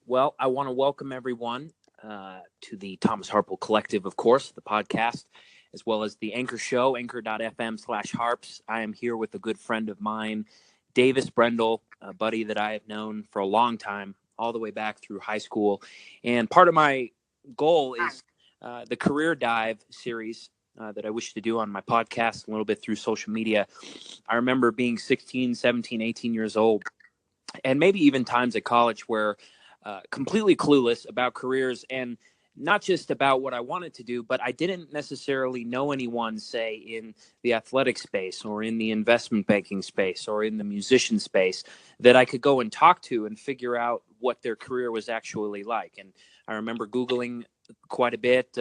Well, I want to welcome everyone to the Thomas Harpel Collective, of course, the podcast, as well as the Anchor Show, anchor.fm/harps. I am here with a good friend of mine, Davis Brendel, a buddy that I have known for a long time, all the way back through high school. And part of my goal is the Career Dive series that I wish to do on my podcast, a little bit through social media. I remember being 16, 17, 18 years old, and maybe even times at college where completely clueless about careers and not just about what I wanted to do, but I didn't necessarily know anyone, say, in the athletic space or in the investment banking space or in the musician space that I could go and talk to and figure out what their career was actually like. And I remember Googling quite a bit,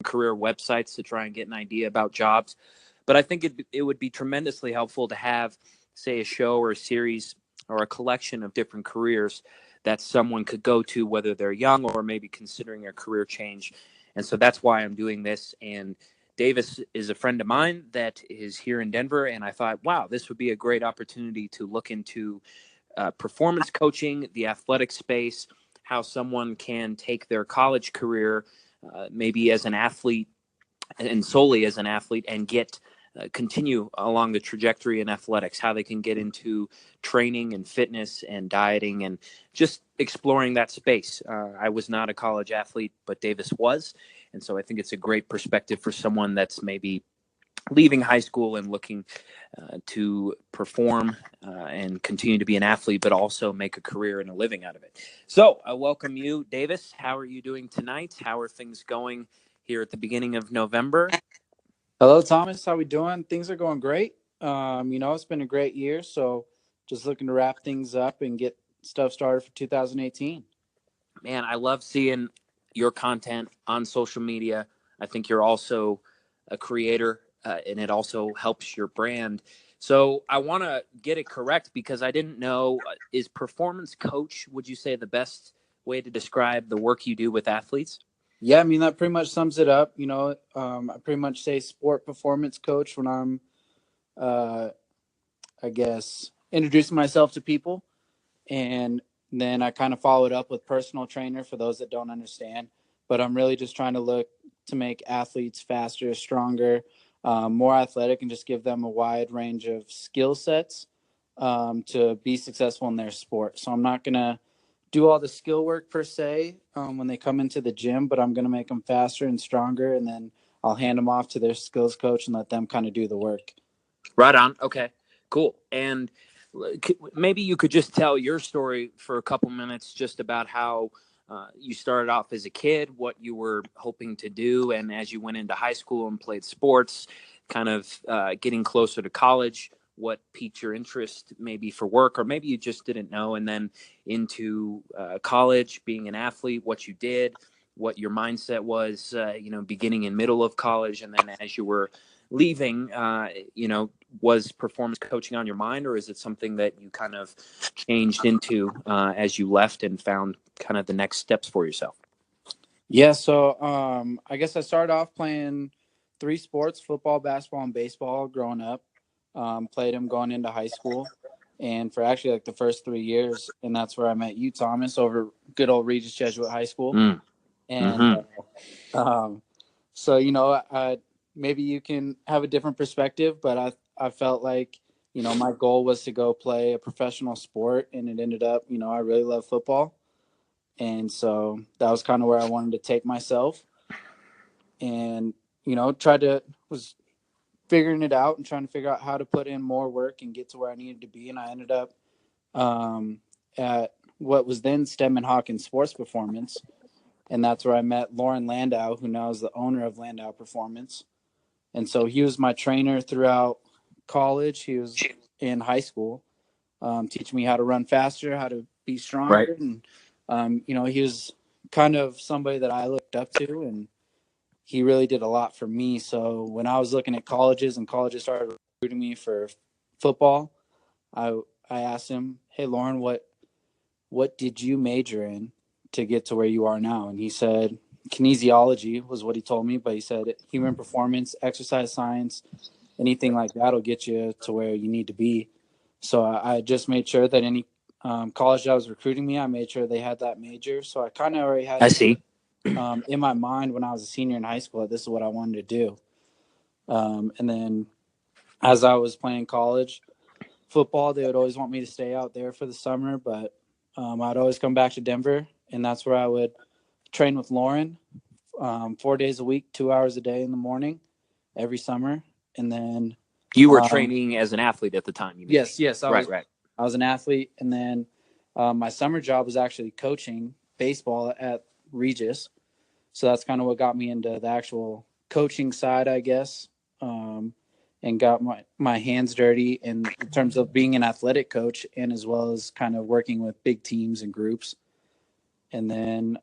career websites to try and get an idea about jobs. But I think it would be tremendously helpful to have, say, a show or a series or a collection of different careers that someone could go to, whether they're young or maybe considering a career change. And so that's why I'm doing this. And Davis is a friend of mine that is here in Denver. And I thought, wow, this would be a great opportunity to look into performance coaching, the athletic space, how someone can take their college career, maybe as an athlete and solely as an athlete, and get continue along the trajectory in athletics, how they can get into training and fitness and dieting and just exploring that space. I was not a college athlete, but Davis was. And so I think it's a great perspective for someone that's maybe leaving high school and looking to perform and continue to be an athlete, but also make a career and a living out of it. So I welcome you, Davis. How are you doing tonight? How are things going here at the beginning of November? Hello, Thomas. How we doing? Things are going great. It's been a great year, so just looking to wrap things up and get stuff started for 2018. Man, I love seeing your content on social media. I think you're also a creator, and it also helps your brand. So I want to get it correct because I didn't know, is performance coach, would you say, the best way to describe the work you do with athletes? Yeah, I mean, that pretty much sums it up. I pretty much say sport performance coach when I'm, I guess, introducing myself to people. And then I kind of follow it up with personal trainer for those that don't understand. But I'm really just trying to look to make athletes faster, stronger, more athletic, and just give them a wide range of skill sets to be successful in their sport. So I'm not going to do all the skill work per se when they come into the gym, but I'm going to make them faster and stronger. And then I'll hand them off to their skills coach and let them kind of do the work. Right on. Okay, cool. And maybe you could just tell your story for a couple minutes just about how you started off as a kid, what you were hoping to do, and as you went into high school and played sports, kind of getting closer to college, what piqued your interest maybe for work, or maybe you just didn't know, and then into college, being an athlete, what you did, what your mindset was, beginning in middle of college, and then as you were leaving, was performance coaching on your mind, or is it something that you kind of changed into as you left and found kind of the next steps for yourself? Yeah, so I guess I started off playing 3 sports: football, basketball, and baseball growing up. Played them going into high school, and for actually like the first 3 years, and that's where I met you, Thomas, over good old Regis Jesuit High School. And so maybe you can have a different perspective, but I felt like my goal was to go play a professional sport, and it ended up I really love football. And so that was kind of where I wanted to take myself, and was figuring it out and trying to figure out how to put in more work and get to where I needed to be. And I ended up at what was then Stedman Hawkins Sports Performance. And that's where I met Loren Landau, who now is the owner of Landow Performance. And so he was my trainer throughout college. He was in high school, teaching me how to run faster, how to be stronger. Right. And, he was kind of somebody that I looked up to, and he really did a lot for me. So when I was looking at colleges and colleges started recruiting me for football, I asked him, "Hey, Loren, what did you major in to get to where you are now?" And he said kinesiology was what he told me, but he said human performance, exercise science, anything like that will get you to where you need to be. So I just made sure that college that was recruiting me, I made sure they had that major. So I kind of already had I it see. in my mind when I was a senior in high school that this is what I wanted to do. And then as I was playing college football, they would always want me to stay out there for the summer, but I'd always come back to Denver, and that's where I would train with Loren 4 days a week, 2 hours a day in the morning every summer. And then You were training as an athlete at the time, you mean? yes, Right. I was an athlete, and then my summer job was actually coaching baseball at Regis. So that's kind of what got me into the actual coaching side, I guess, and got my hands dirty in terms of being an athletic coach, and as well as kind of working with big teams and groups. And then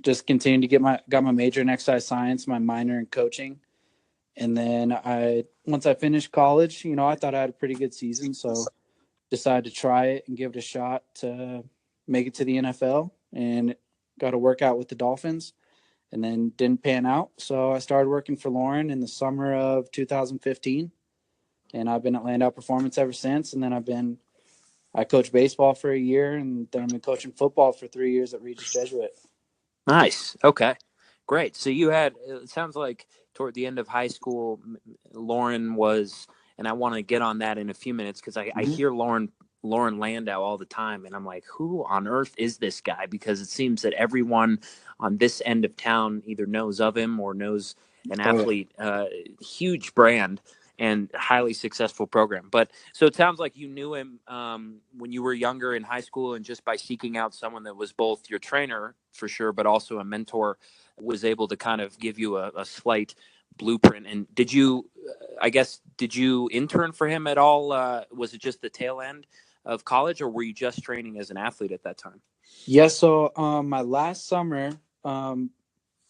just continued to got my major in exercise science, my minor in coaching. And then once I finished college, I thought I had a pretty good season, so decided to try it and give it a shot to make it to the NFL, and got to work out with the Dolphins, and then didn't pan out. So I started working for Loren in the summer of 2015, and I've been at Landow Performance ever since. And then I coached baseball for a year, and then I've been coaching football for 3 years at Regis Jesuit. Nice. Okay. Great. So it sounds like toward the end of high school, Loren was, and I want to get on that in a few minutes because I hear Loren Landau all the time, and I'm like, who on earth is this guy? Because it seems that everyone on this end of town either knows of him or knows an athlete, huge brand and highly successful program. But so it sounds like you knew him when you were younger in high school, and just by seeking out someone that was both your trainer for sure, but also a mentor, was able to kind of give you a slight blueprint. And did you intern for him at all? Was it just the tail end of college, or were you just training as an athlete at that time? Yes. So my last summer,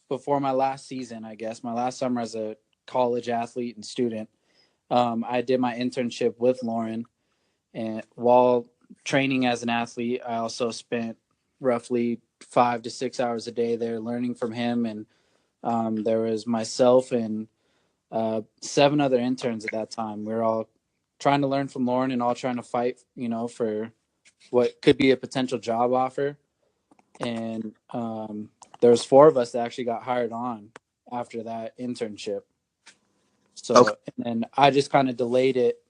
before my last season, I guess my last summer as a college athlete and student, I did my internship with Loren, and while training as an athlete, I also spent roughly 5 to 6 hours a day there learning from him. And there was myself and 7 other interns at that time. We were all trying to learn from Loren and all trying to fight, for what could be a potential job offer. And there was 4 of us that actually got hired on after that internship. So, okay. And then I just kind of delayed it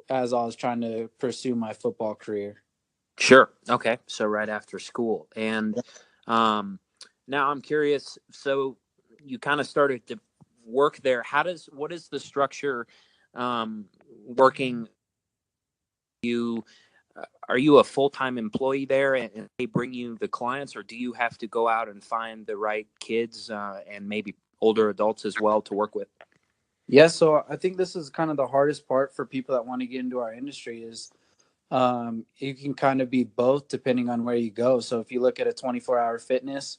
as I was trying to pursue my football career. Sure. Okay. So right after school. And now I'm curious. So you kind of started to work there. What is the structure working? Are you a full-time employee there and they bring you the clients, or do you have to go out and find the right kids and maybe older adults as well to work with? Yeah, so I think this is kind of the hardest part for people that want to get into our industry is you can kind of be both depending on where you go. So if you look at a 24-hour fitness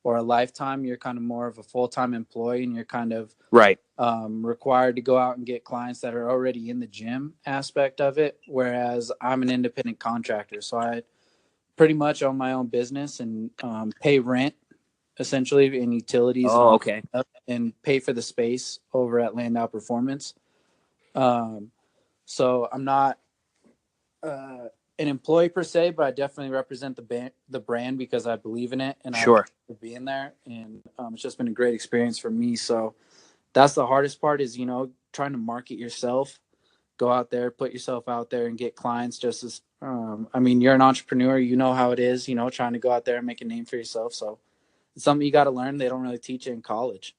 or a lifetime, you're kind of more of a full-time employee, and you're kind of right required to go out and get clients that are already in the gym aspect of it. Whereas I'm an independent contractor, so I pretty much own my own business and pay rent essentially in utilities and pay for the space over at Landow Performance. So I'm not an employee per se, but I definitely represent the brand because I believe in it and I love being there. And it's just been a great experience for me. So that's the hardest part is, trying to market yourself, go out there, put yourself out there and get clients just as, you're an entrepreneur, you know how it is, trying to go out there and make a name for yourself. So it's something you got to learn. They don't really teach it in college.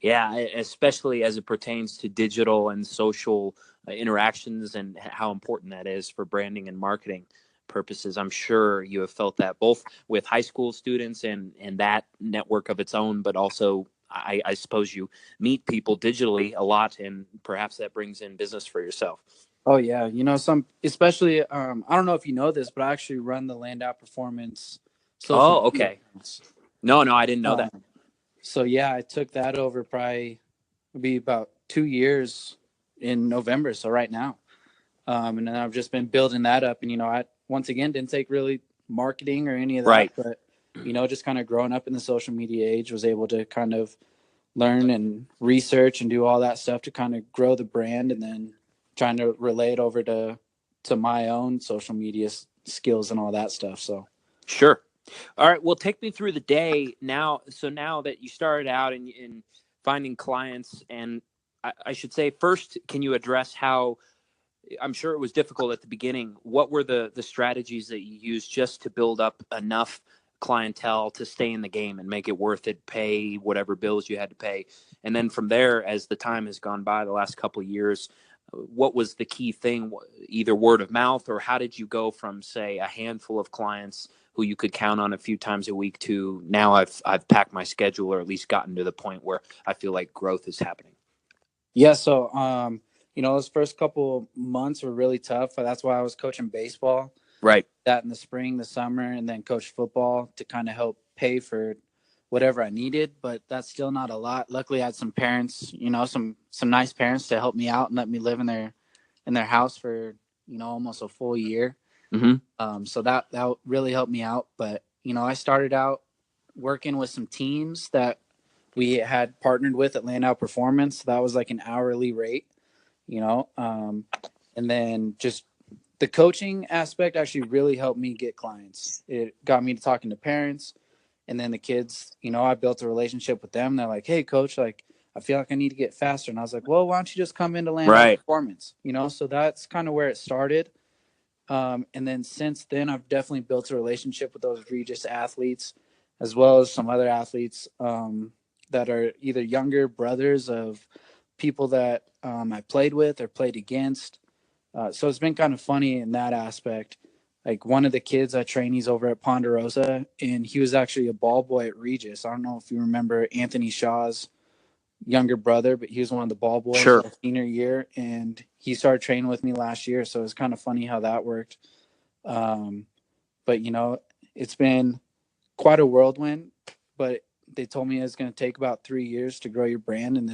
Yeah, especially as it pertains to digital and social interactions and how important that is for branding and marketing purposes. I'm sure you have felt that both with high school students and that network of its own, but also I suppose you meet people digitally a lot, and perhaps that brings in business for yourself. Oh yeah, especially I don't know if you know this, but I actually run the Landow Performance social media accounts. No, I didn't know that. So yeah, I took that over probably be about 2 years in November. So right now, and then I've just been building that up. And I once again didn't take really marketing or any of that, but just kind of growing up in the social media age, was able to kind of learn and research and do all that stuff to kind of grow the brand, and then trying to relay it over to my own social media skills and all that stuff. So Sure. All right. Well, take me through the day now. So now that you started out in finding clients, and I should say first, can you address how, I'm sure it was difficult at the beginning. What were the strategies that you used just to build up enough clientele to stay in the game and make it worth it, pay whatever bills you had to pay? And then from there, as the time has gone by, the last couple of years, what was the key thing, either word of mouth, or how did you go from, say, a handful of clients who you could count on a few times a week to now I've packed my schedule, or at least gotten to the point where I feel like growth is happening? yeah, so those first couple months were really tough. That's why I was coaching baseball. Right. That in the spring, the summer, and then coach football to kind of help pay for whatever I needed. But that's still not a lot. Luckily, I had some parents, some nice parents to help me out and let me live in their house for almost a full year. Mm-hmm. So that really helped me out. But I started out working with some teams that we had partnered with at Landow Performance. That was like an hourly rate, and then just the coaching aspect actually really helped me get clients. It got me to talking to parents, and then the kids, I built a relationship with them. They're like, "Hey coach, like I feel like I need to get faster." And I was like, "Well, why don't you just come into Landow Right. Performance?" So that's kind of where it started. And then since then, I've definitely built a relationship with those Regis athletes, as well as some other athletes that are either younger brothers of people that I played with or played against. So it's been kind of funny in that aspect. Like one of the kids I train, he's over at Ponderosa, and he was actually a ball boy at Regis. I don't know if you remember Anthony Shaw's younger brother, but he was one of the ball boys Sure. my senior year, and he started training with me last year. So it's kind of funny how that worked. But it's been quite a whirlwind. But they told me it's going to take about 3 years to grow your brand, and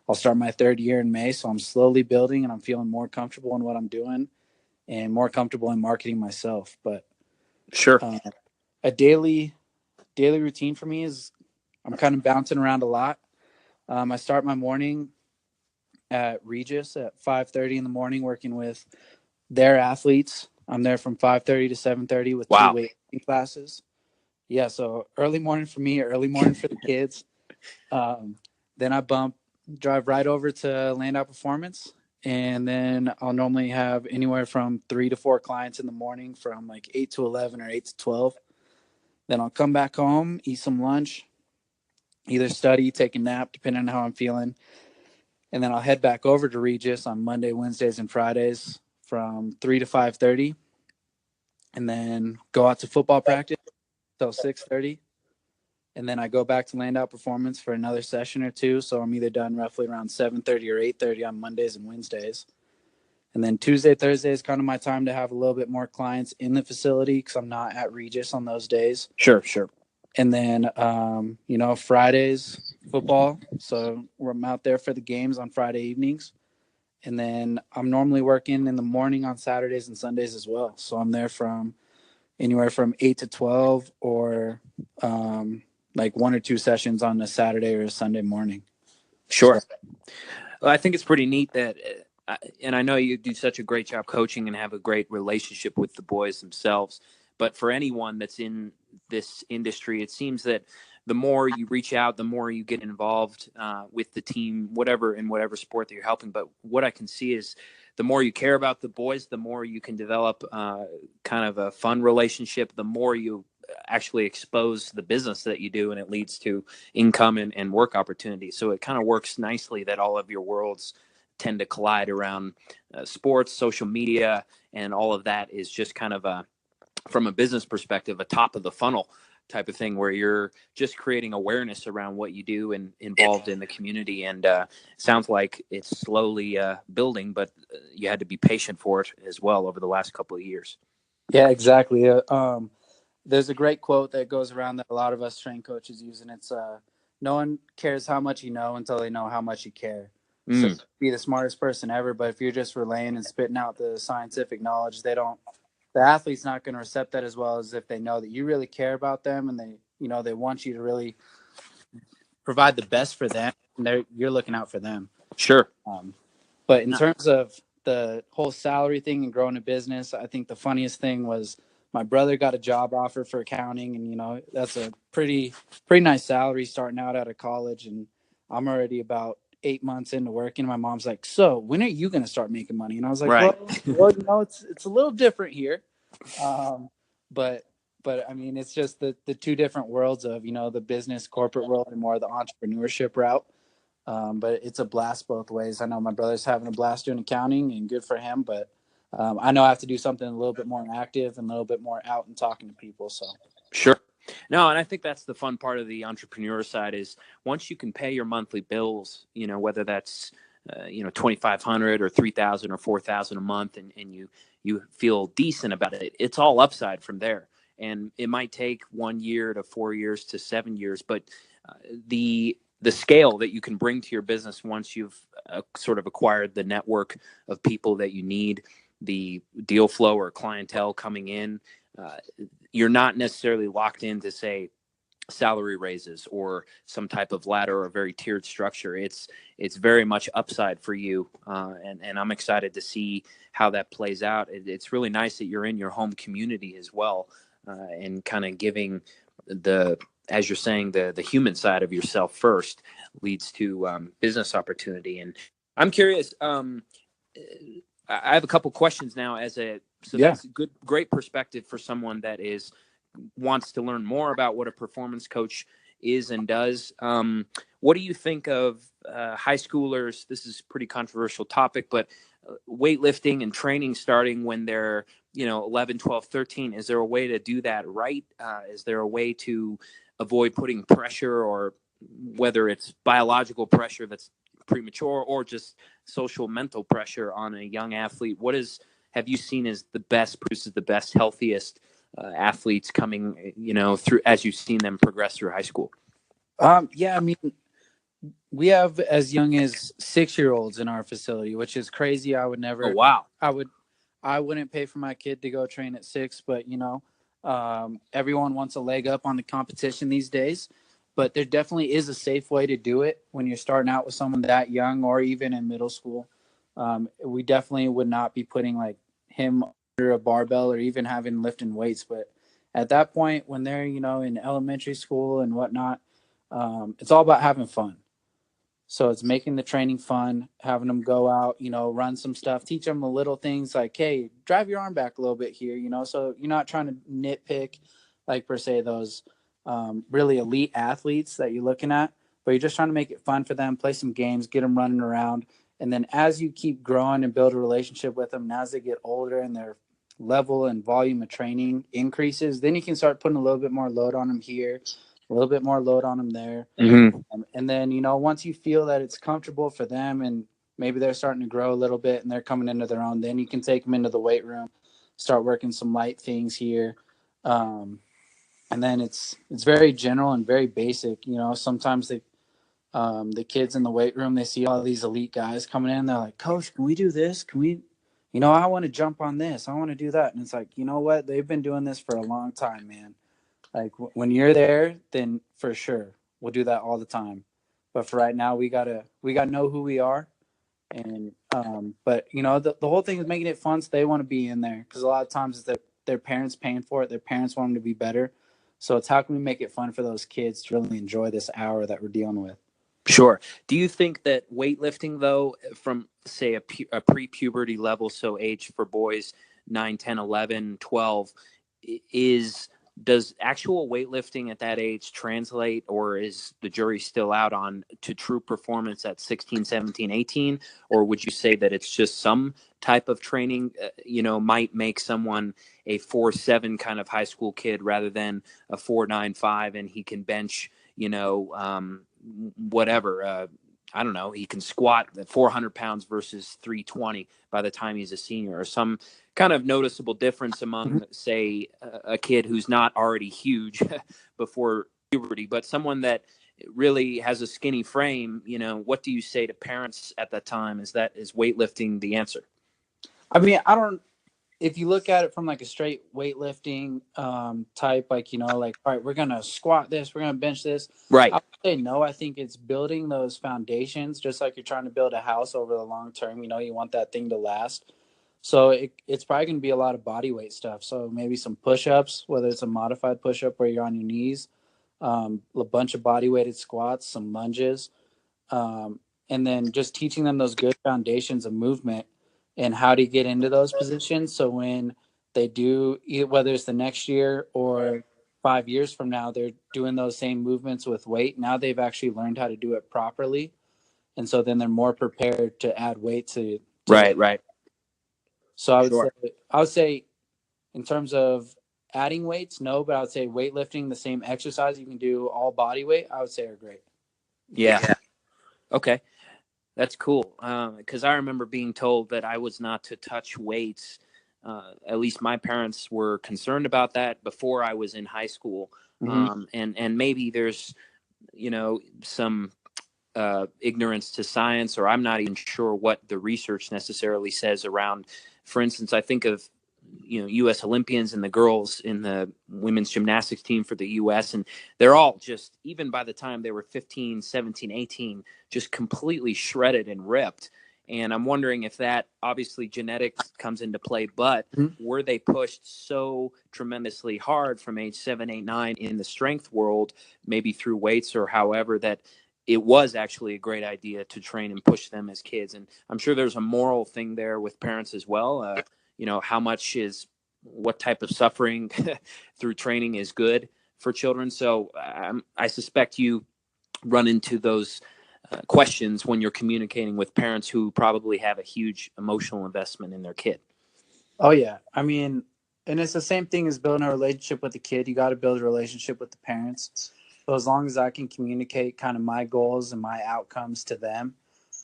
I'll start my third year in May. So I'm slowly building, and I'm feeling more comfortable in what I'm doing, and more comfortable in marketing myself. But Sure. a daily routine for me is I'm kind of bouncing around a lot. I start my morning at Regis at 5:30 in the morning, working with their athletes. I'm there from 5:30 to 7:30 with 2 Wow. weightlifting classes. Yeah, so early morning for me, early morning for the kids. Then I drive right over to Landow Performance, and then I'll normally have anywhere from 3 to 4 clients in the morning, from like 8 to 11 or 8 to 12. Then I'll come back home, eat some lunch, either study, take a nap, depending on how I'm feeling. And then I'll head back over to Regis on Monday, Wednesdays, and Fridays from 3 to 5:30, and then go out to football practice till 6:30. And then I go back to Landow Performance for another session or two. So I'm either done roughly around 7:30 or 8:30 on Mondays and Wednesdays. And then Tuesday, Thursday is kind of my time to have a little bit more clients in the facility because I'm not at Regis on those days. Sure. Sure. And then, Fridays, football. So I'm out there for the games on Friday evenings. And then I'm normally working in the morning on Saturdays and Sundays as well. So I'm there from anywhere from 8 to 12, or like 1 or 2 sessions on a Saturday or a Sunday morning. Sure. Well, I think it's pretty neat that, and I know you do such a great job coaching and have a great relationship with the boys themselves. But for anyone that's in this industry, it seems that the more you reach out, the more you get involved with the team, whatever sport that you're helping. But what I can see is the more you care about the boys, the more you can develop kind of a fun relationship, the more you actually expose the business that you do, and it leads to income and work opportunities. So it kind of works nicely that all of your worlds tend to collide around sports, social media, and all of that is just kind of from a business perspective, a top of the funnel type of thing where you're just creating awareness around what you do and involved in the community. And sounds like it's slowly building, but you had to be patient for it as well over the last couple of years. Yeah, exactly. There's a great quote that goes around that a lot of us strength coaches use, and it's no one cares how much you know until they know how much you care. So be the smartest person ever, but if you're just relaying and spitting out the scientific knowledge, the athlete's not going to accept that as well as if they know that you really care about them, and they want you to really provide the best for them, and you're looking out for them. Sure. But in terms of the whole salary thing and growing a business, I think the funniest thing was my brother got a job offer for accounting, and that's a pretty nice salary starting out of college, and I'm already about 8 months into working. My mom's like, "So when are you going to start making money?" And I was like, Right. "Well, it's a little different here, um, but I mean, it's just the two different worlds of the business corporate world and more the entrepreneurship route." But it's a blast both ways. I know my brother's having a blast doing accounting, and good for him. But I know I have to do something a little bit more active and a little bit more out and talking to people. So Sure. No, and I think that's the fun part of the entrepreneur side is once you can pay your monthly bills, whether that's 2,500 or 3,000 or 4,000 a month, and you feel decent about it. It's all upside from there, and it might take 1 year to 4 years to 7 years, but the scale that you can bring to your business once you've sort of acquired the network of people that you need, the deal flow or clientele coming in. You're not necessarily locked into, say, salary raises or some type of ladder or a very tiered structure. It's very much upside for you, and I'm excited to see how that plays out. It's really nice that you're in your home community as well, and kind of giving as you're saying, the human side of yourself first leads to business opportunity. And I'm curious. I have a couple questions now. That's great perspective for someone that wants to learn more about what a performance coach is and does. What do you think of high schoolers? This is a pretty controversial topic, but weightlifting and training starting when they're 11, 12, 13. Is there a way to do that right? Is there a way to avoid putting pressure, or whether it's biological pressure that's premature or just social mental pressure on a young athlete? Have you seen as the best produces the best, healthiest athletes coming, through as you've seen them progress through high school? Yeah, I mean, we have as young as 6-year-olds in our facility, which is crazy. I would never. Oh, wow. I wouldn't pay for my kid to go train at 6, but everyone wants a leg up on the competition these days. But there definitely is a safe way to do it when you're starting out with someone that young or even in middle school. We definitely would not be putting like him under a barbell or even having lifting weights. But at that point, when they're, in elementary school and whatnot, it's all about having fun. So it's making the training fun, having them go out, run some stuff, teach them the little things like, hey, drive your arm back a little bit here, so you're not trying to nitpick, like per se, those really elite athletes that you're looking at, but you're just trying to make it fun for them, play some games, get them running around. And then as you keep growing and build a relationship with them, and as they get older and their level and volume of training increases, then you can start putting a little bit more load on them here, a little bit more load on them there. Mm-hmm. And then, once you feel that it's comfortable for them and maybe they're starting to grow a little bit and they're coming into their own, then you can take them into the weight room, start working some light things here. And then it's very general and very basic. Sometimes the kids in the weight room, they see all these elite guys coming in. They're like, Coach, can we do this? Can we, I want to jump on this. I want to do that. And it's like, you know what? They've been doing this for a long time, man. Like when you're there, then for sure we'll do that all the time. But for right now, we gotta know who we are, and but the whole thing is making it fun, so they want to be in there because a lot of times it's their parents paying for it. Their parents want them to be better, so it's how can we make it fun for those kids to really enjoy this hour that we're dealing with. Sure. Do you think that weightlifting, though, from, say, a pre-puberty level, so age for boys 9, 10, 11, 12, does actual weightlifting at that age translate, or is the jury still out on to true performance at 16, 17, 18? Or would you say that it's just some type of training, might make someone a 4.7 kind of high school kid rather than a 4.95, and he can bench, whatever, I don't know, he can squat 400 pounds versus 320 by the time he's a senior, or some kind of noticeable difference among, say, a kid who's not already huge before puberty, but someone that really has a skinny frame. What do you say to parents at that time? Is weightlifting the answer? I mean, if you look at it from like a straight weightlifting type, like, like, all right, we're going to squat this, we're going to bench this. Right. I would say no. I think it's building those foundations, just like you're trying to build a house over the long term. You want that thing to last. So it's probably going to be a lot of body weight stuff. So maybe some push-ups, whether it's a modified push-up where you're on your knees, a bunch of body weighted squats, some lunges, and then just teaching them those good foundations of movement and how to get into those positions. So when they do, whether it's the next year or 5 years from now, they're doing those same movements with weight. Now they've actually learned how to do it properly. And so then they're more prepared to add weight to Right. Right. so Sure. I would say in terms of adding weights, no, but I would say weightlifting, the same exercise you can do all body weight, I would say are great. Yeah. Okay. That's cool. Because I remember being told that I was not to touch weights. At least my parents were concerned about that before I was in high school. And maybe there's, some ignorance to science, or I'm not even sure what the research necessarily says around. For instance, I think of U.S. Olympians and the girls in the women's gymnastics team for the U.S. and they're all just, even by the time they were 15, 17, 18, just completely shredded and ripped. And I'm wondering if that, obviously genetics comes into play, but were they pushed so tremendously hard from age 7, 8, 9 in the strength world, maybe through weights or however, that it was actually a great idea to train and push them as kids. And I'm sure there's a moral thing there with parents as well. How much is what type of suffering through training is good for children. So I suspect you run into those questions when you're communicating with parents who probably have a huge emotional investment in their kid. Oh yeah. I mean, and it's the same thing as building a relationship with the kid. You got to build a relationship with the parents. So as long as I can communicate kind of my goals and my outcomes to them,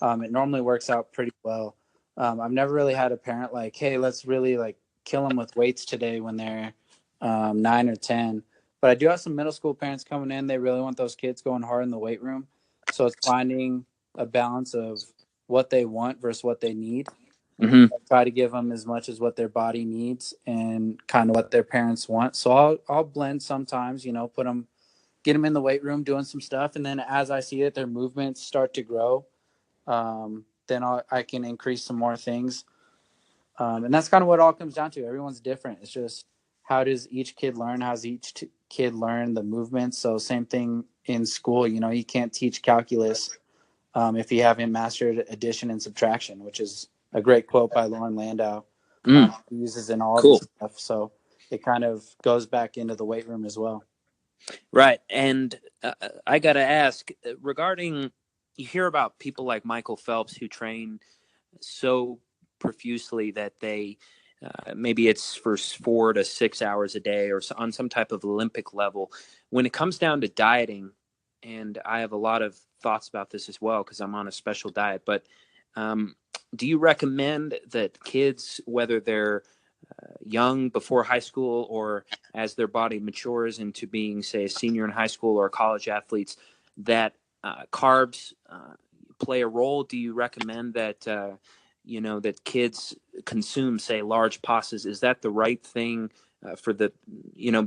it normally works out pretty well. I've never really had a parent like, hey, let's really like kill them with weights today when they're 9 or 10. But I do have some middle school parents coming in. They really want those kids going hard in the weight room. So it's finding a balance of what they want versus what they need. Mm-hmm. I try to give them as much as what their body needs and kind of what their parents want. So I'll blend sometimes, get them in the weight room doing some stuff, and then as I see that their movements start to grow, then I can increase some more things. And that's kind of what it all comes down to. Everyone's different. It's just how does each kid learn? How's each kid learn the movements? So same thing in school. You can't teach calculus if you haven't mastered addition and subtraction, which is a great quote by Loren Landau. He uses in all of Cool. this stuff. So it kind of goes back into the weight room as well. Right. And I got to ask regarding, you hear about people like Michael Phelps who train so profusely that they maybe it's for 4 to 6 hours a day or on some type of Olympic level. When it comes down to dieting, and I have a lot of thoughts about this as well because I'm on a special diet, but do you recommend that kids, whether they're young before high school or as their body matures into being, say, a senior in high school or college athletes, that carbs play a role? Do you recommend that that kids consume, say, large pastas? Is that the right thing for the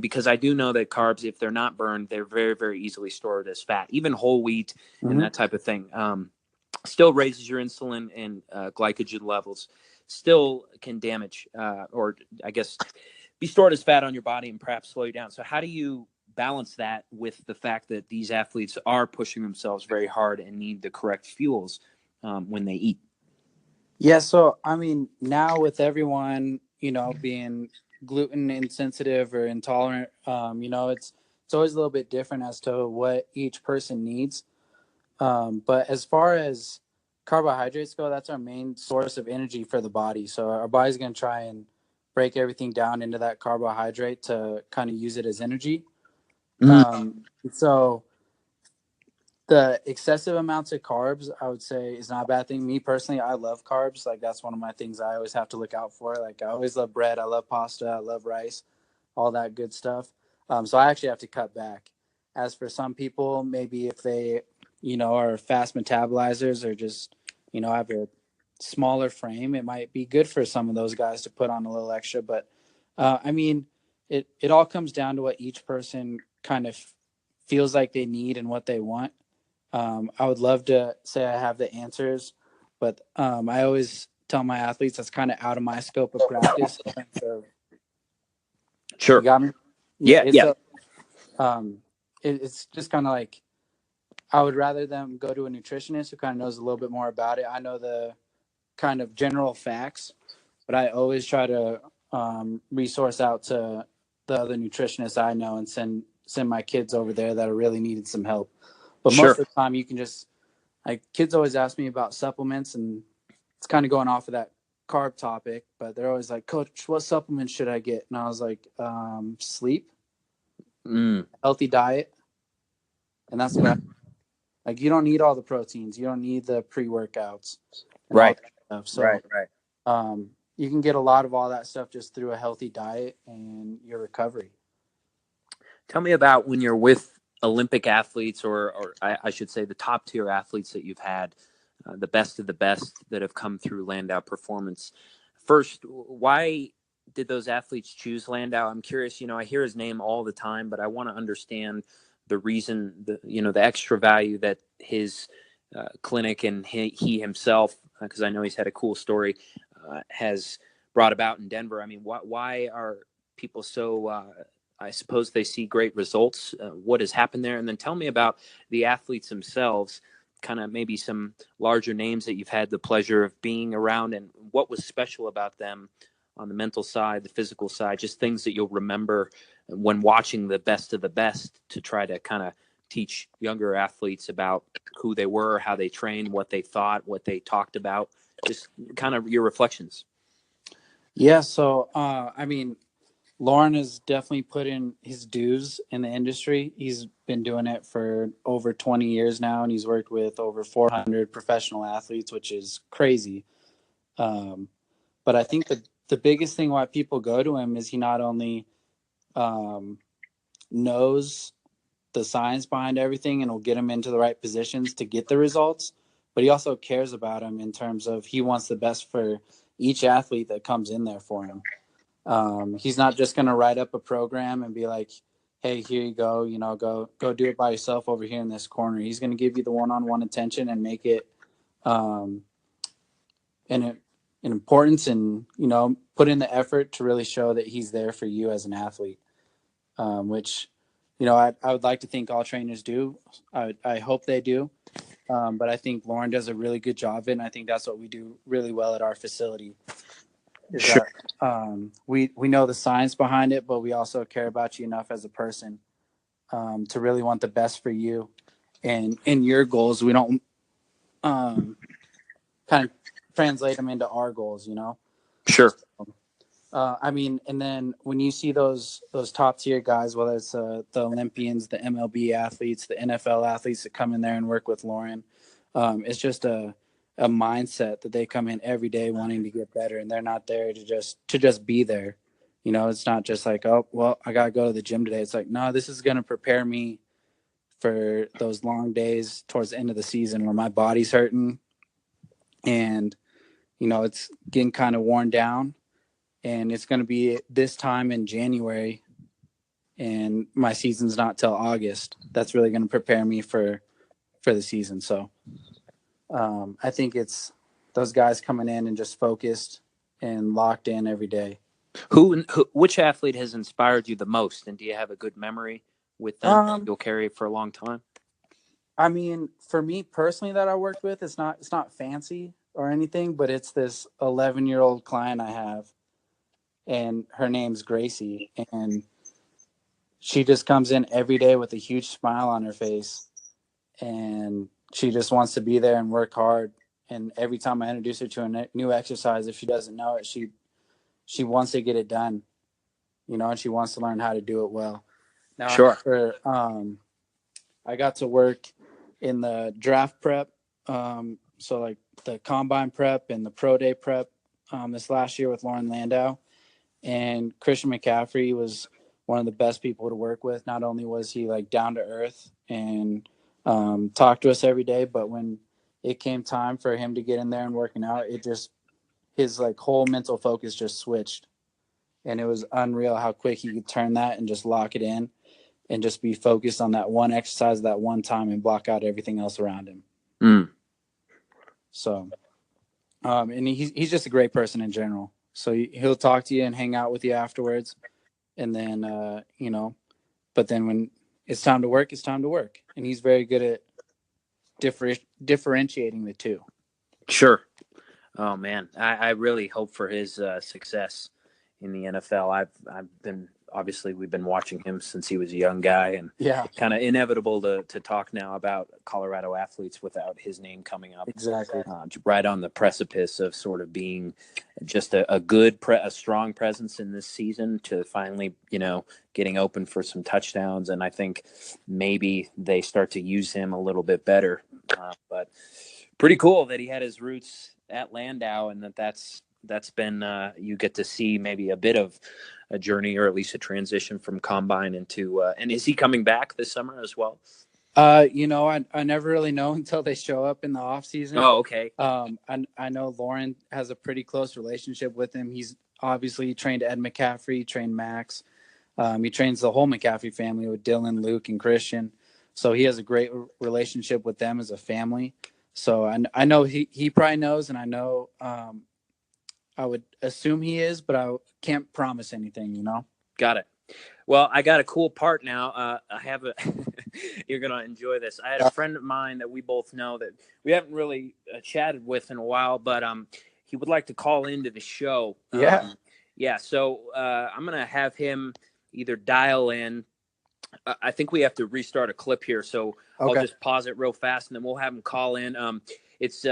because I do know that carbs, if they're not burned, they're very, very easily stored as fat. Even whole wheat and that type of thing still raises your insulin and glycogen levels, still can damage or I guess be stored as fat on your body and perhaps slow you down. So how do you balance that with the fact that these athletes are pushing themselves very hard and need the correct fuels when they eat? Yeah. So, I mean, now with everyone, being gluten insensitive or intolerant, it's always a little bit different as to what each person needs. But as far as carbohydrates go, that's our main source of energy for the body. So our body's going to try and break everything down into that carbohydrate to kind of use it as energy. So the excessive amounts of carbs, I would say, is not a bad thing. Me personally, I love carbs. Like that's one of my things I always have to look out for. Like I always love bread, I love pasta, I love rice, all that good stuff. So I actually have to cut back. As for some people, maybe if they, are fast metabolizers or just, have a smaller frame, it might be good for some of those guys to put on a little extra. But I mean, it all comes down to what each person kind of feels like they need and what they want. I would love to say I have the answers, but I always tell my athletes that's kind of out of my scope of practice. So, Sure. you got me? Yeah, Yeah. it's just kind of like I would rather them go to a nutritionist who kind of knows a little bit more about it. I know the kind of general facts, but I always try to resource out to the other nutritionists I know and send my kids over there that are really needed some help. But most of the time, you can just like kids always ask me about supplements, and it's kind of going off of that carb topic. But they're always like, "Coach, what supplements should I get?" And I was like, "Sleep, healthy diet," and that's what like. You don't need all the proteins, you don't need the pre-workouts, and all that stuff. So, you can get a lot of all that stuff just through a healthy diet and your recovery. Tell me about when you're with Olympic athletes, or I should say the top tier athletes that you've had, the best of the best that have come through Landau Performance. First, why did those athletes choose Landau? I'm curious. I hear his name all the time, but I want to understand the reason, the extra value that his clinic and he himself, because I know he's had a cool story, has brought about in Denver. I mean, why are people so I suppose they see great results. What has happened there? And then tell me about the athletes themselves, kind of maybe some larger names that you've had the pleasure of being around, and what was special about them on the mental side, the physical side, just things that you'll remember when watching the best of the best to try to kind of teach younger athletes about who they were, how they trained, what they thought, what they talked about, just kind of your reflections. Yeah. So, I mean, Loren has definitely put in his dues in the industry. He's been doing it for over 20 years now, and he's worked with over 400 professional athletes, which is crazy. But I think the biggest thing why people go to him is he not only knows the science behind everything and will get them into the right positions to get the results, but he also cares about them in terms of he wants the best for each athlete that comes in there for him. He's not just going to write up a program and be like, "Hey, here you go. Go do it by yourself over here in this corner." He's going to give you the one-on-one attention and make it an importance, and put in the effort to really show that he's there for you as an athlete. Which, I would like to think all trainers do. I hope they do. But I think Loren does a really good job of it, and I think that's what we do really well at our facility. Sure. We know the science behind it, but we also care about you enough as a person to really want the best for you and in your goals. We don't kind of translate them into our goals, Sure. I mean, and then when you see those top tier guys, whether it's the Olympians, the MLB athletes, the NFL athletes that come in there and work with Loren, it's just a mindset that they come in every day wanting to get better, and they're not there to just be there. It's not just like, oh, well, I got to go to the gym today. It's like, no, this is going to prepare me for those long days towards the end of the season where my body's hurting and, it's getting kind of worn down. And it's going to be this time in January, and my season's not till August. That's really going to prepare me for the season. So I think it's those guys coming in and just focused and locked in every day. Which athlete has inspired you the most, and do you have a good memory with them you'll carry for a long time? I mean, for me personally, that I worked with, it's not fancy or anything, but it's this 11-year-old client I have, and her name's Gracie, and she just comes in every day with a huge smile on her face, and she just wants to be there and work hard. And every time I introduce her to a new exercise, if she doesn't know it, she wants to get it done, and she wants to learn how to do it well. Now, sure. I got to work in the draft prep, so like the combine prep and the pro day prep this last year with Loren Landau. And Christian McCaffrey was one of the best people to work with. Not only was he like down to earth and talked to us every day, but when it came time for him to get in there and working out, his like whole mental focus just switched. And it was unreal how quick he could turn that and just lock it in and just be focused on that one exercise that one time and block out everything else around him. So, and he's just a great person in general. So he'll talk to you and hang out with you afterwards. And then, but then when it's time to work, it's time to work. And he's very good at differentiating the two. Sure. Oh man, I really hope for his success in the NFL. We've been watching him since he was a young guy, and kind of inevitable to talk now about Colorado athletes without his name coming up. Exactly. Right on the precipice of sort of being just a strong presence in this season to finally, getting open for some touchdowns. And I think maybe they start to use him a little bit better. But pretty cool that he had his roots at Landow, and that's been you get to see maybe a bit of a journey, or at least a transition from combine into and is he coming back this summer as well? I never really know until they show up in the off season. Oh, okay. I know Loren has a pretty close relationship with him. He's obviously trained Ed McCaffrey, trained Max. He trains the whole McCaffrey family with Dylan, Luke, and Christian. So he has a great relationship with them as a family. So I know he probably knows, and I know I would assume he is, but I can't promise anything, Got it. Well, I got a cool part now. I have you're going to enjoy this. I had a friend of mine that we both know that we haven't really chatted with in a while, but he would like to call into the show. Yeah. So I'm going to have him either dial in. I think we have to restart a clip here, so I'll just pause it real fast, and then we'll have him call in. It's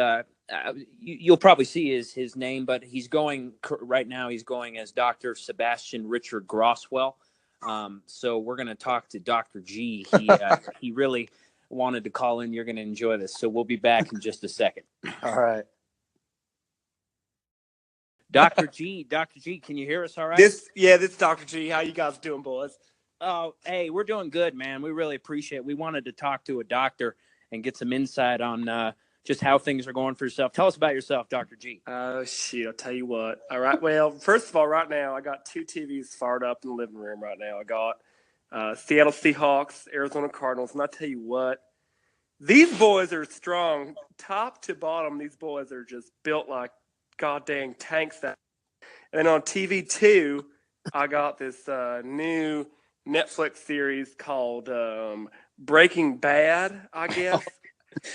you'll probably see his name, but he's going right now. He's going as Dr. Sebastian Richard Groswell. So we're going to talk to Dr. G. He really wanted to call in. You're going to enjoy this. So we'll be back in just a second. All right. Dr. G, can you hear us all right? This is Dr. G. How you guys doing, boys? Oh, hey, we're doing good, man. We really appreciate it. We wanted to talk to a doctor and get some insight on just how things are going for yourself. Tell us about yourself, Dr. G. Oh, shoot. I'll tell you what. All right. Well, first of all, right now, I got two TVs fired up in the living room right now. I got Seattle Seahawks, Arizona Cardinals. And I tell you what, these boys are strong. Top to bottom, these boys are just built like goddamn tanks. And then on TV 2, I got this new Netflix series called Breaking Bad, I guess.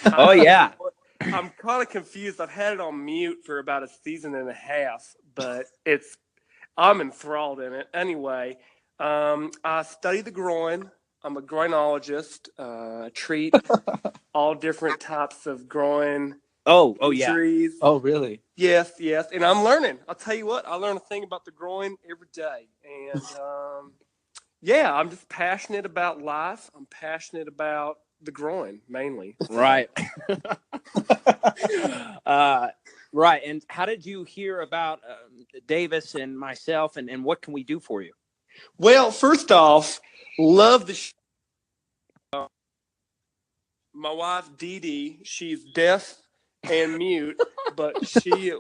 Oh, yeah. I'm kind of confused. I've had it on mute for about a season and a half, but I'm enthralled in it. Anyway, I study the groin. I'm a groinologist. Treat all different types of groin injuries. Yeah. Oh, really? Yes. And I'm learning. I'll tell you what, I learn a thing about the groin every day. And I'm just passionate about life. I'm passionate about the groin mainly. Right. Right. And how did you hear about Davis and myself, and what can we do for you? Well, first off, love the show. My wife, Dee Dee, she's deaf and mute, but she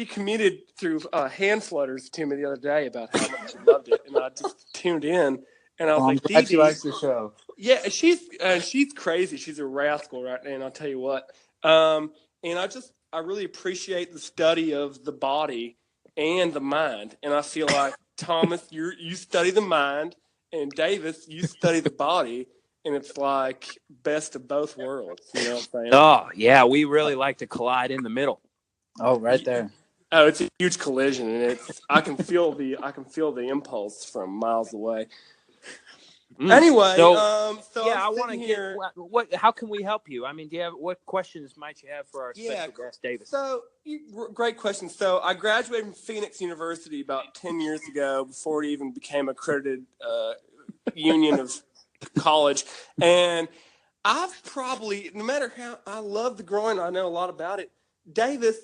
commuted through hand flutters to me the other day about how much she loved it, and I just tuned in, and I was like, Dee Dee likes the show. Yeah, she's crazy. She's a rascal right now, and I'll tell you what. And I really appreciate the study of the body and the mind, and I feel like Thomas, you study the mind, and Davis, you study the body. And it's like best of both worlds. You know what I'm saying? Oh, yeah. We really like to collide in the middle. Oh, right there. Oh, it's a huge collision, and I can feel the impulse from miles away. Anyway, so yeah, I want to hear how can we help you? I mean, what questions might you have for our special guest, Davis? So, great question. So, I graduated from Phoenix University about 10 years ago before it even became accredited union of college, and I've probably, no matter how I love the groin, I know a lot about it. Davis,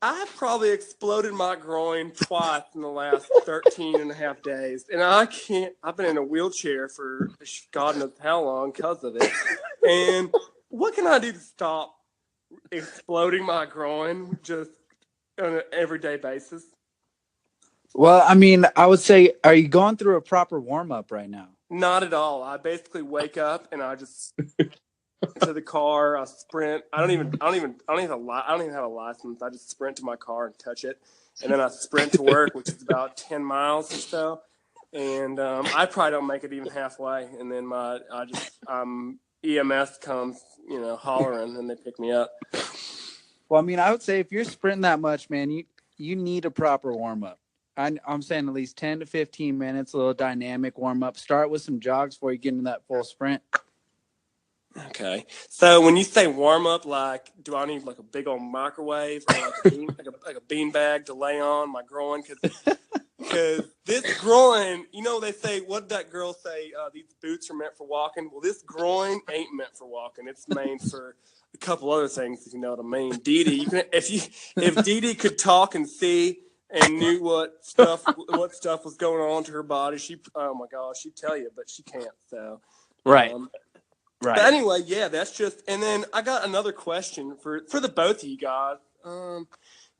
I've probably exploded my groin twice in the last 13 and a half days, and I've been in a wheelchair for God knows how long because of it, and what can I do to stop exploding my groin just on an everyday basis? Well, I mean, I would say, are you going through a proper warm up right now? Not at all. I basically wake up and I just to the car. I sprint. I don't even have a license. I just sprint to my car and touch it, and then I sprint to work, which is about 10 miles or so. And I probably don't make it even halfway. And then EMS comes, hollering, and they pick me up. Well, I mean, I would say if you're sprinting that much, man, you need a proper warm up. I'm saying at least 10 to 15 minutes, a little dynamic warm up. Start with some jogs before you get into that full sprint. Okay. So when you say warm up, like, do I need like a big old microwave or like a bean bag to lay on my groin? Because this groin, they say, what did that girl say? These boots are meant for walking. Well, this groin ain't meant for walking. It's made for a couple other things, if you know what I mean. Dee Dee, if Dee Dee could talk and see and knew what stuff was going on to her body, oh my gosh, she'd tell you, but she can't. So Right. Right. But anyway, yeah, that's just. And then I got another question for the both of you guys.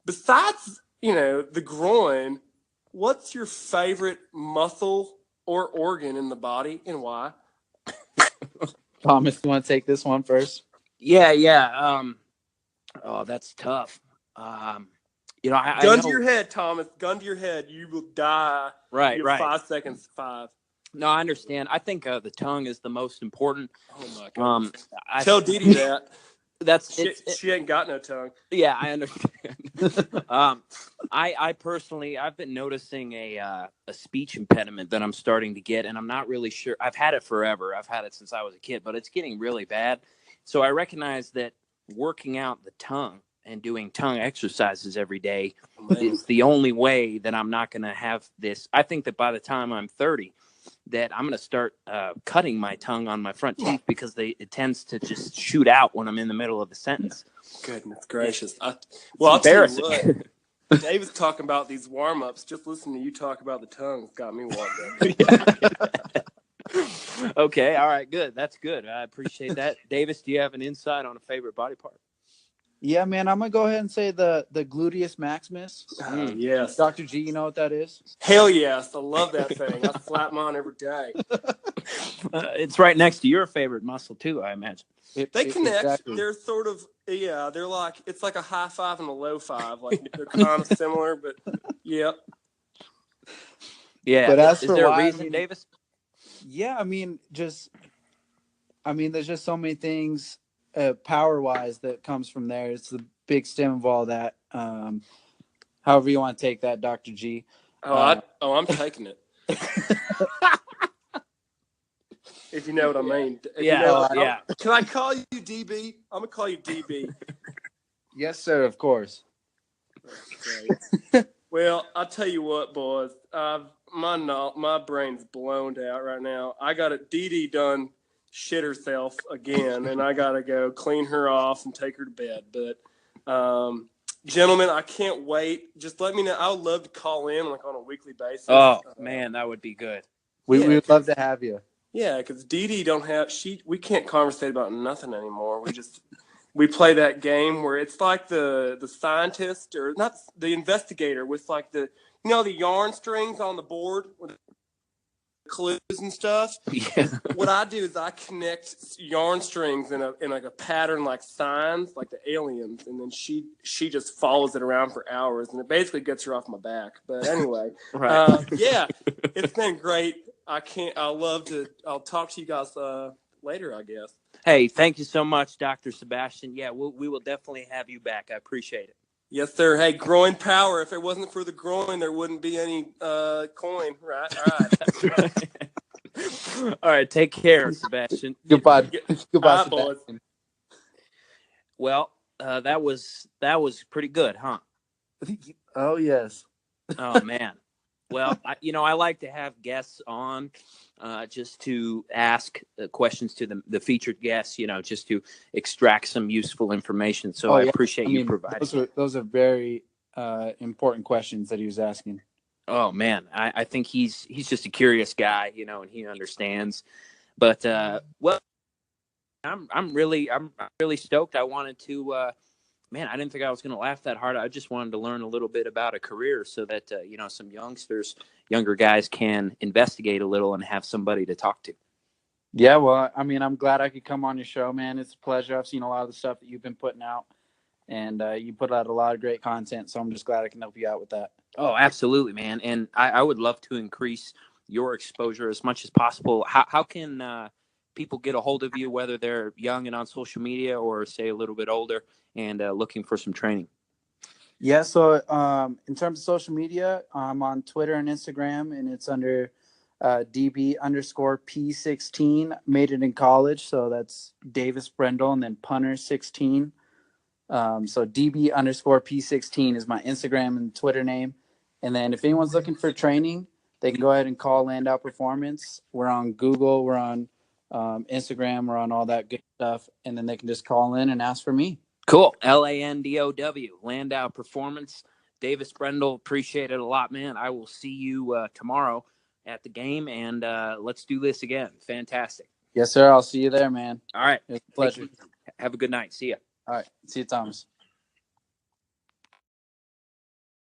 Besides, the groin, what's your favorite muscle or organ in the body, and why? Thomas, you want to take this one first? Yeah. Oh, that's tough. Gun to your head, Thomas. Gun to your head. You will die. Right. You have 5 seconds. 5. No, I understand. I think the tongue is the most important. Oh my God! Tell Dee Dee that. She ain't got no tongue. Yeah, I understand. I personally, I've been noticing a speech impediment that I'm starting to get, and I'm not really sure. I've had it forever. I've had it since I was a kid, but it's getting really bad. So I recognize that working out the tongue and doing tongue exercises every day is the only way that I'm not going to have this. I think that by the time I'm 30, that I'm going to start cutting my tongue on my front teeth because it tends to just shoot out when I'm in the middle of a sentence. Goodness gracious. I'll tell you what, Dave was talking about these warm-ups. Just listening to you talk about the tongue got me warmed up. Okay, all right, good. That's good. I appreciate that. Davis, do you have an insight on a favorite body part? Yeah, man, I'm going to go ahead and say the gluteus maximus. Yes. Dr. G, you know what that is? Hell yes. I love that thing. I slap mine every day. It's right next to your favorite muscle, too, I imagine. They connect. Exactly. They're sort of, they're like, it's like a high five and a low five. Like, they're kind of similar, but yep. Yeah. But is there a reason, Davis? Yeah, there's just so many things power-wise that comes from there. It's the big stem of all that. However you want to take that, Dr. G. I'm taking it. If you know what I mean. Yeah. Can I call you DB? I'm going to call you DB. Yes, sir, of course. Great. Well, I'll tell you what, boys. My brain's blown out right now. I got Dee Dee done shit herself again, and I got to go clean her off and take her to bed. But, gentlemen, I can't wait. Just let me know. I would love to call in like on a weekly basis. Oh, man, that would be good. We would love to have you. Yeah, because Dee Dee we can't conversate about nothing anymore. We play that game where it's like the scientist or not the investigator with like the yarn strings on the board with clues and stuff. Yeah. What I do is I connect yarn strings in like a pattern like signs, like the aliens, and then she just follows it around for hours, and it basically gets her off my back. But anyway, right. Yeah, it's been great. I'll talk to you guys later, I guess. Hey, thank you so much, Dr. Sebastian. Yeah, we will definitely have you back. I appreciate it. Yes, sir. Hey, groin power. If it wasn't for the groin, there wouldn't be any coin, right? All right. That's right. All right, take care, Sebastian. Goodbye, boys. Well, that was pretty good, huh? Oh, yes. Oh, man. Well, I like to have guests on just to ask questions to the featured guests, just to extract some useful information. So I appreciate you providing. Those are very important questions that he was asking. Oh, man. I think he's just a curious guy, and he understands. But, well, I'm really stoked. I wanted to. Man, I didn't think I was going to laugh that hard. I just wanted to learn a little bit about a career so that some younger guys can investigate a little and have somebody to talk to. Yeah, well, I mean, I'm glad I could come on your show, man. It's a pleasure. I've seen a lot of the stuff that you've been putting out, and you put out a lot of great content. So I'm just glad I can help you out with that. Oh, absolutely, man. And I would love to increase your exposure as much as possible. How can people get a hold of you, whether they're young and on social media or say a little bit older and looking for some training? Yeah, so in terms of social media, I'm on Twitter and Instagram, and it's under DB_P16. Made it in college, so that's Davis Brendel, and then punter 16. So DB_P16 is my Instagram and Twitter name. And then if anyone's looking for training, they can go ahead and call Landow Performance. We're on Google, we're on Instagram, we're on all that good stuff, and then they can just call in and ask for me. Cool. LANDOW, Landau Performance. Davis Brendel, appreciate it a lot, man. I will see you tomorrow at the game, and let's do this again. Fantastic. Yes, sir. I'll see you there, man. All right. It's a pleasure. Have a good night. See ya. All right. See you, Thomas.